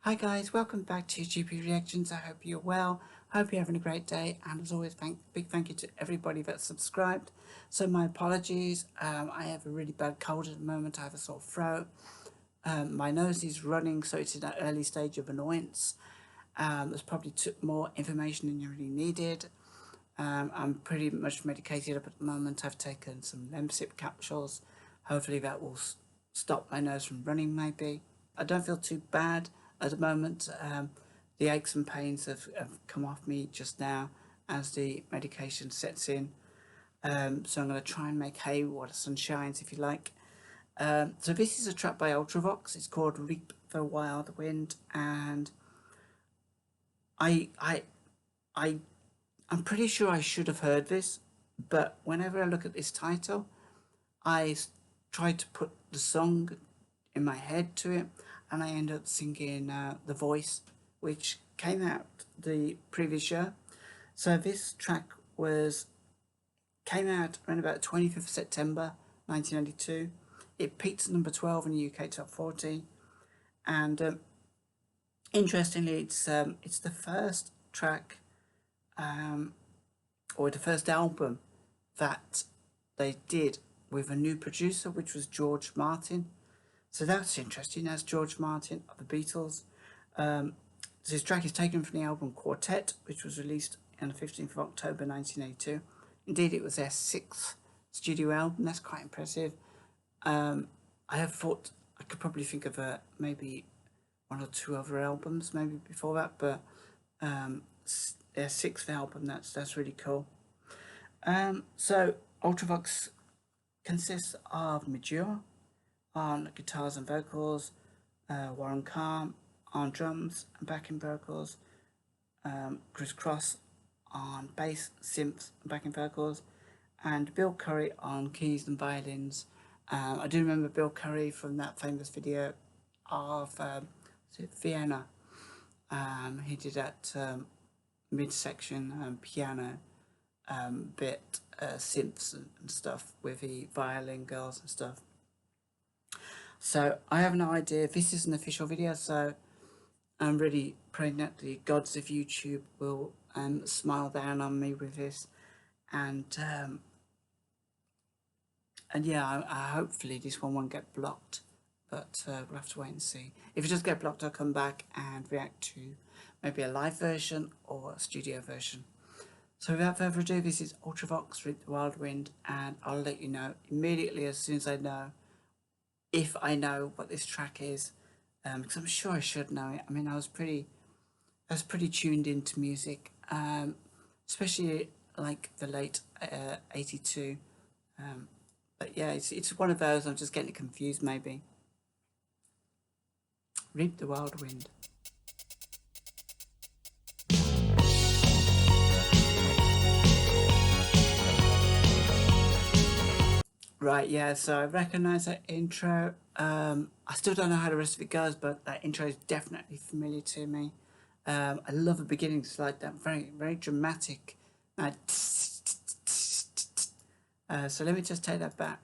Hi guys, welcome back to GP Reactions. I hope you're well. Hope you're having a great day, and as always, big thank you to everybody that's subscribed. So my apologies. I have a really bad cold at the moment. I have a sore throat. My nose is running, so it's in that early stage of annoyance. There's probably took more information than you really needed. I'm pretty much medicated up at the moment. I've taken some Lemsip capsules. Hopefully that will stop my nose from running maybe. I don't feel too bad at the moment. The aches and pains have come off me just now as the medication sets in. So I'm going to try and make hay while the sun shines, if you like. So this is a track by Ultravox. It's called Reap the Wild Wind, and I'm pretty sure I should have heard this, but whenever I look at this title, I try to put the song in my head to it, and I end up singing The Voice, which came out the previous year. So this track came out around about 25th of September 1992. It peaked at number 12 in the UK Top 40, and interestingly, it's the first track or the first album that they did with a new producer, which was George Martin. So that's interesting, as George Martin of the Beatles. This track is taken from the album Quartet, which was released on the 15th of October 1982. Indeed, it was their 6th studio album. That's quite impressive. I have thought I could probably think of maybe one or two other albums maybe before that, but their 6th album, that's really cool. So Ultravox consists of Major on guitars and vocals, Warren Carr on drums and backing vocals, Chris Cross on bass, synths and backing vocals, and Bill Curry on keys and violins. I do remember Bill Curry from that famous video of Vienna. He did that midsection piano bit, synths and stuff with the violin girls and stuff. So I have no idea. This is an official video, so I'm really praying that the gods of YouTube will smile down on me with this, and yeah, hopefully this one won't get blocked, but we'll have to wait and see. If it does get blocked, I'll come back and react to maybe a live version or a studio version. So without further ado, this is Ultravox with the Wild Wind, and I'll let you know immediately as soon as I know, if I know what this track is, because I'm sure I should know it. I mean, I was pretty tuned into music, especially like the late 82. But yeah, it's one of those. I'm just getting confused maybe. Reap the Wild Wind. Right, yeah, so I recognise that intro. I still don't know how the rest of it goes, but that intro is definitely familiar to me. I love the beginnings like that, very dramatic. So let me just take that back.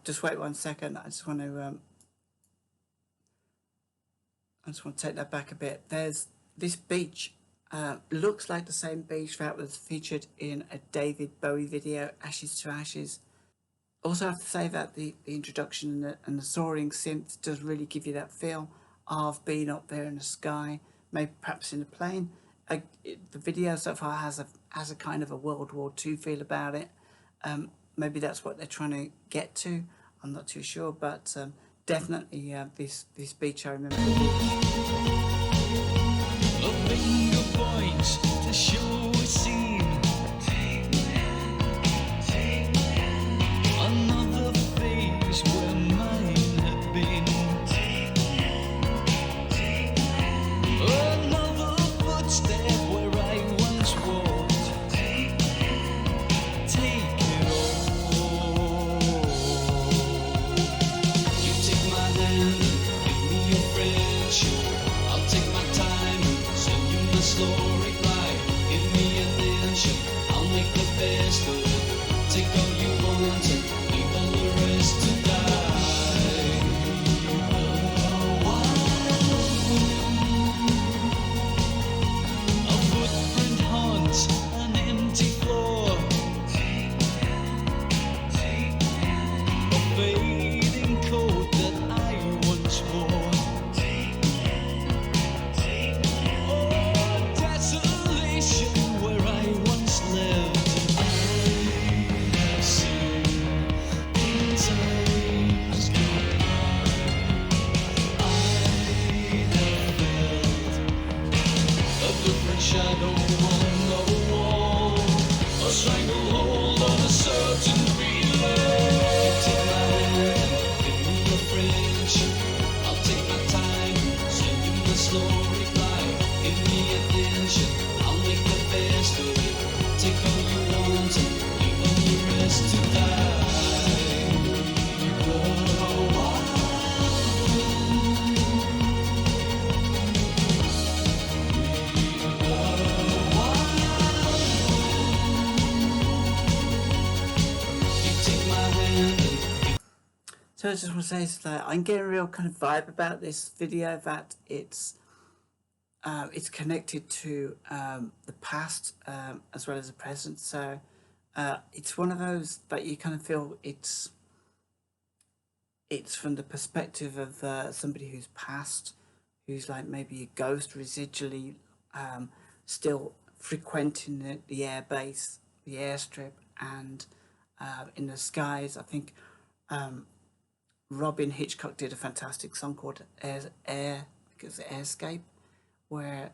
Just wait 1 second. I just want to take that back a bit. There's this beach. Looks like the same beach that was featured in a David Bowie video, Ashes to Ashes. Also have to say that the introduction and the soaring synth does really give you that feel of being up there in the sky, maybe perhaps in a plane. The video so far has a kind of a World War II feel about it. Maybe that's what they're trying to get to. I'm not too sure, but definitely this beach I remember. A finger points to show a scene. Another phase where mine had been. Another footstep where I once walked. Take it all. You take my hand, give me your friendship. I'll take my time, send you the slow reply. Give me attention, I'll make the best of it. Take all you want and leave all the rest to die. A footprint haunts an empty floor. A fading coat that I once wore. Oh, desolation where I once lived. I have seen times gone by. I have felt a different shadow on the wall. A stranglehold on a certain feeling. You take my hand, give me your friendship. I'll take my time, send you the slow reply. Give me attention, I'll make the best of it. Take all you want and leave all the rest to die. You take my hand and So I just want to say is that I'm getting a real kind of vibe about this video, that it's connected to the past as well as the present. So it's one of those that you kind of feel it's from the perspective of somebody who's passed, who's like maybe a ghost residually still frequenting the air base, the airstrip, and in the skies. I think Robin Hitchcock did a fantastic song called Airscape, where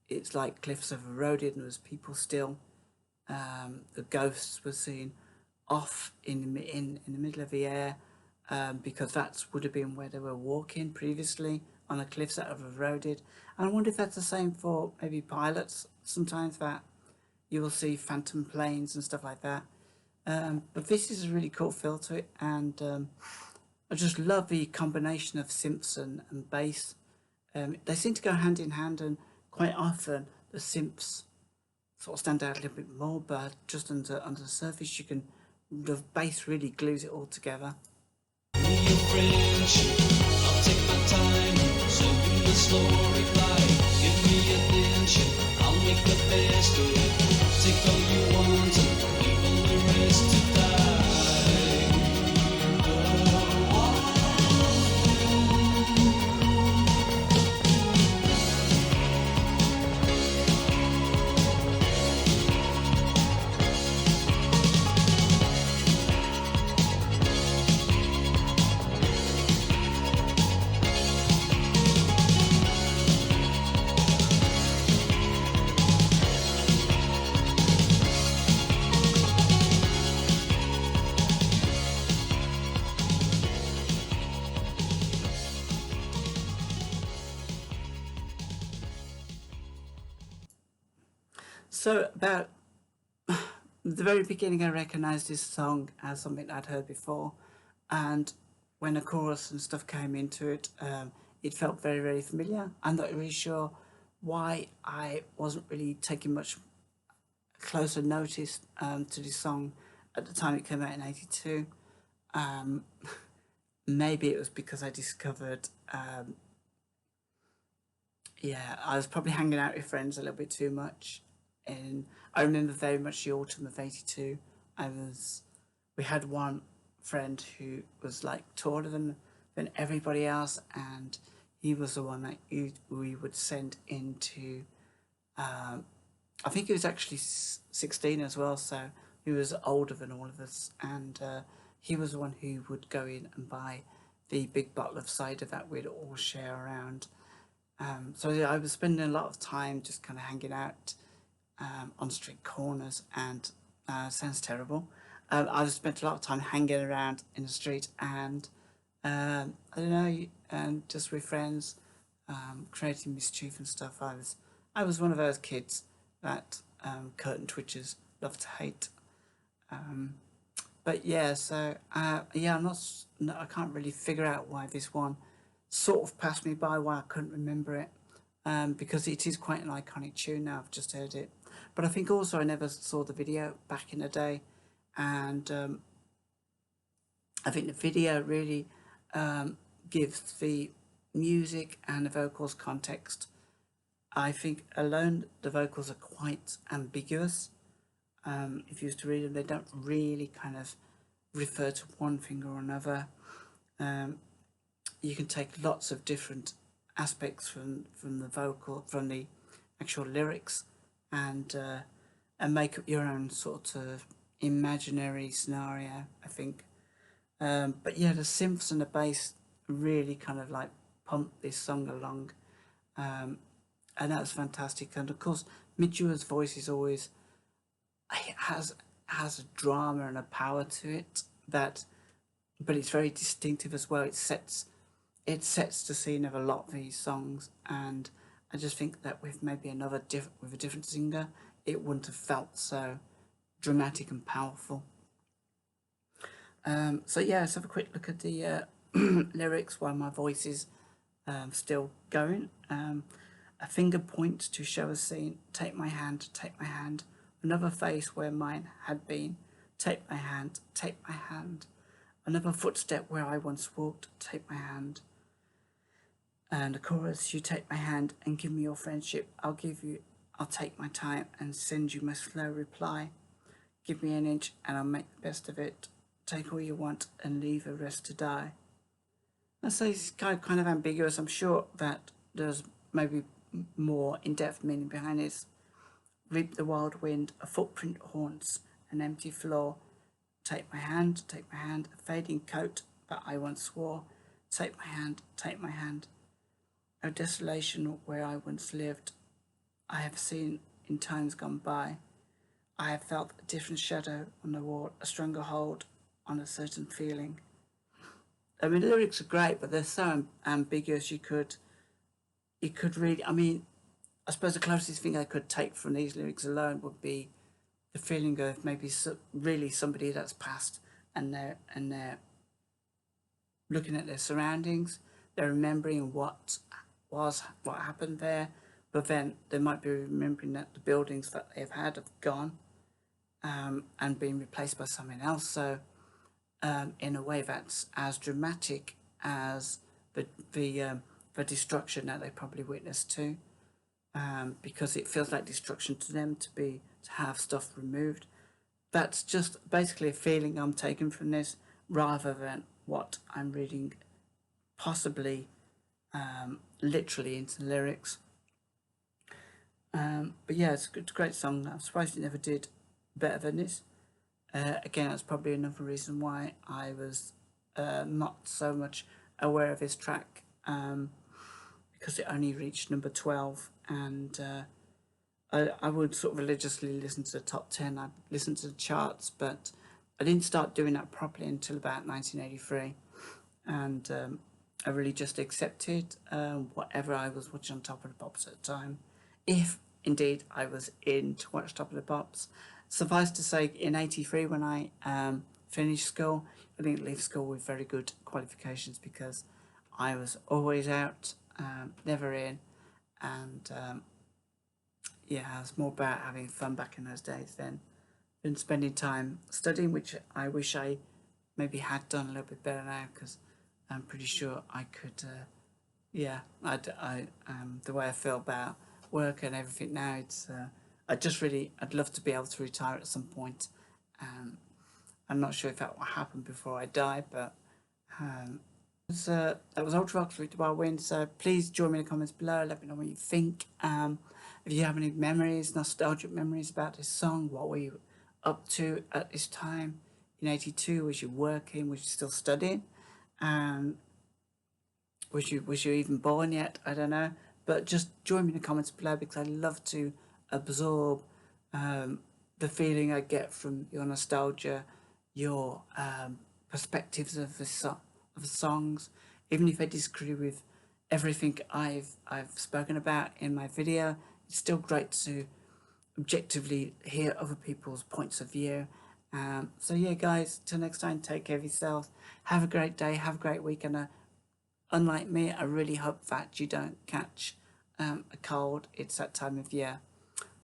it's like cliffs have eroded and there's people still. The ghosts were seen off in the middle of the air, because that would have been where they were walking previously, on the cliffs that have eroded. And I wonder if that's the same for maybe pilots sometimes, that you will see phantom planes and stuff like that. But this is a really cool feel to it, and I just love the combination of synths and bass. They seem to go hand in hand, and quite often the synths sort of stand out a little bit more, but just under the surface the bass really glues it all together. your friendship. I'll take my time, send you the slow reply. Give me attention, I'll make the best of it. Take all you want and leave all the rest to die. So about the very beginning, I recognised this song as something I'd heard before, and when the chorus and stuff came into it, it felt very, very familiar. I'm not really sure why I wasn't really taking much closer notice to this song at the time it came out in '82. Maybe it was because I discovered, I was probably hanging out with friends a little bit too much. And I remember very much the autumn of '82. We had one friend who was like taller than everybody else, and he was the one that we would send into. I think he was actually 16 as well, so he was older than all of us, and he was the one who would go in and buy the big bottle of cider that we'd all share around. So yeah, I was spending a lot of time just kind of hanging out on street corners, and sounds terrible. I spent a lot of time hanging around in the street, and I don't know, and just with friends, creating mischief and stuff. I was one of those kids that curtain twitchers love to hate. Um, but yeah, so yeah, no, I can't really figure out why this one sort of passed me by, why I couldn't remember it, because it is quite an iconic tune now. I've just heard it, but I think also I never saw the video back in the day, and I think the video really gives the music and the vocals context. I think alone the vocals are quite ambiguous. If you used to read them, they don't really kind of refer to one thing or another. Um, you can take lots of different aspects from the vocal, from the actual lyrics, and make up your own sort of imaginary scenario, I think. But yeah, the synths and the bass really kind of like pump this song along, um, and that's fantastic. And of course, Mijua's voice is always, it has a drama and a power to it that, but it's very distinctive as well. It sets the scene of a lot of these songs, and I just think that with maybe with a different singer, it wouldn't have felt so dramatic and powerful. So yeah, let's have a quick look at the lyrics while my voice is still going. A finger points to show a scene. Take my hand, take my hand. Another face where mine had been. Take my hand, take my hand. Another footstep where I once walked. Take my hand. And a chorus, you take my hand and give me your friendship. I'll take my time and send you my slow reply. Give me an inch and I'll make the best of it. Take all you want and leave the rest to die. I say it's kind of ambiguous. I'm sure that there's maybe more in-depth meaning behind this. Reap the wild wind, a footprint haunts an empty floor. Take my hand, a fading coat that I once swore. Take my hand, take my hand. O desolation where I once lived, I have seen in times gone by. I have felt a different shadow on the wall, a stronger hold on a certain feeling. I mean, the lyrics are great, but they're so ambiguous. You could really, I mean, I suppose the closest thing I could take from these lyrics alone would be the feeling of maybe really somebody that's passed, and they're looking at their surroundings, they're remembering what happened there, but then they might be remembering that the buildings that they've had have gone, and been replaced by something else. So in a way that's as dramatic as the destruction that they probably witnessed too, because it feels like destruction to them to have stuff removed. That's just basically a feeling I'm taking from this, rather than what I'm reading, possibly literally into the lyrics. But yeah, it's a great song. I'm surprised it never did better than this. Again, that's probably another reason why I was not so much aware of this track, because it only reached number 12, and I would sort of religiously listen to the top 10. I'd listen to the charts, but I didn't start doing that properly until about 1983, and I really just accepted whatever I was watching on Top of the Pops at the time, if indeed I was in to watch Top of the Pops. Suffice to say, in '83, when I finished school, I didn't leave school with very good qualifications, because I was always out, never in, and yeah, it was more about having fun back in those days than spending time studying, which I wish I maybe had done a little bit better now, because I'm pretty sure I could. Yeah, the way I feel about work and everything now, it's I'd love to be able to retire at some point. I'm not sure if that will happen before I die, but That was Ultravox with Wild Wind. So please join me in the comments below. Let me know what you think. If you have any memories, nostalgic memories about this song, what were you up to at this time in '82? Was you working? Was you still studying? Um, was you even born yet? I don't know. But just join me in the comments below because I love to absorb the feeling I get from your nostalgia, your perspectives of of the songs. Even if I disagree with everything I've spoken about in my video, it's still great to objectively hear other people's points of view. So yeah, guys, till next time, take care of yourselves. Have a great day. Have a great week, and unlike me, I really hope that you don't catch a cold. It's that time of year.